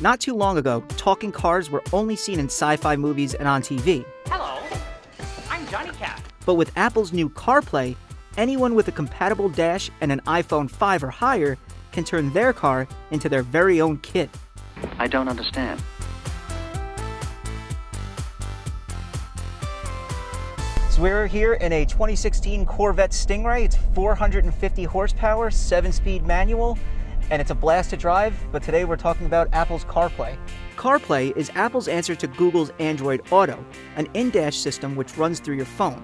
Not too long ago, talking cars were only seen in sci-fi movies and on TV. Hello, I'm Johnny Cat. But with Apple's new CarPlay, anyone with a compatible dash and an iPhone 5 or higher can turn their car into their very own kit. I don't understand. So we're here in a 2016 Corvette Stingray. It's 450 horsepower, 7-speed manual, and it's a blast to drive, but today we're talking about Apple's CarPlay. CarPlay is Apple's answer to Google's Android Auto, an in-dash system which runs through your phone.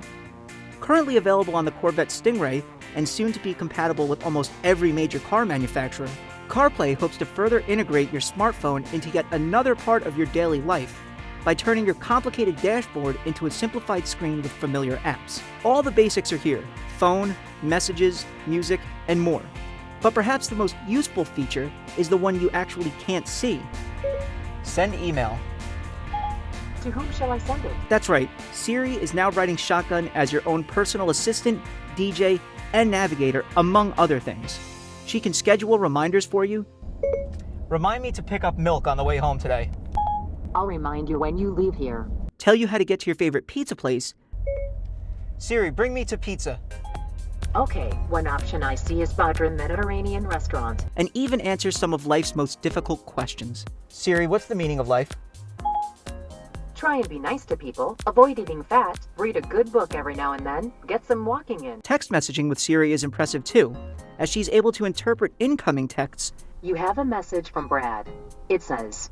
Currently available on the Corvette Stingray and soon to be compatible with almost every major car manufacturer, CarPlay hopes to further integrate your smartphone into yet another part of your daily life by turning your complicated dashboard into a simplified screen with familiar apps. All the basics are here: phone, messages, music, and more. But perhaps the most useful feature is the one you actually can't see. Send email. To whom shall I send it? That's right, Siri is now riding shotgun as your own personal assistant, DJ, and navigator, among other things. She can schedule reminders for you. Remind me to pick up milk on the way home today. I'll remind you when you leave here. Tell you how to get to your favorite pizza place. Siri, bring me to pizza. Okay, one option I see is Badrin Mediterranean Restaurant. And even answer some of life's most difficult questions. Siri, what's the meaning of life? Try and be nice to people, avoid eating fat, read a good book every now and then, get some walking in. Text messaging with Siri is impressive too, as she's able to interpret incoming texts. You have a message from Brad. It says,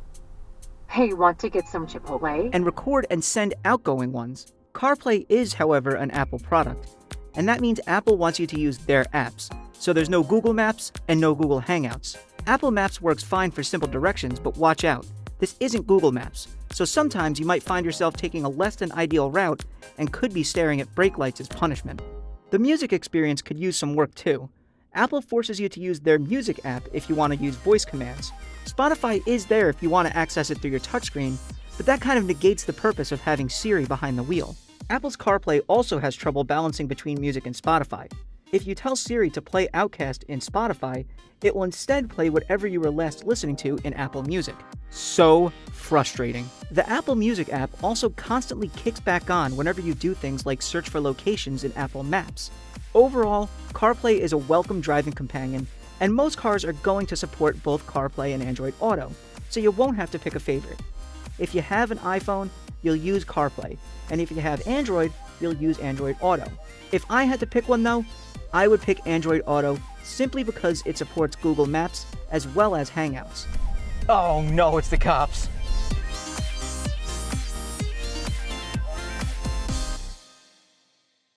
"Hey, want to get some Chipotle?" And record and send outgoing ones. CarPlay is, however, an Apple product, and that means Apple wants you to use their apps. So there's no Google Maps and no Google Hangouts. Apple Maps works fine for simple directions, but watch out. This isn't Google Maps, so sometimes you might find yourself taking a less than ideal route and could be staring at brake lights as punishment. The music experience could use some work too. Apple forces you to use their music app if you want to use voice commands. Spotify is there if you want to access it through your touchscreen, but that kind of negates the purpose of having Siri behind the wheel. Apple's CarPlay also has trouble balancing between music and Spotify. If you tell Siri to play Outkast in Spotify, it will instead play whatever you were last listening to in Apple Music. So frustrating. The Apple Music app also constantly kicks back on whenever you do things like search for locations in Apple Maps. Overall, CarPlay is a welcome driving companion, and most cars are going to support both CarPlay and Android Auto, so you won't have to pick a favorite. If you have an iPhone, you'll use CarPlay, and if you have Android, you'll use Android Auto. If I had to pick one though, I would pick Android Auto simply because it supports Google Maps as well as Hangouts. Oh no, it's the cops.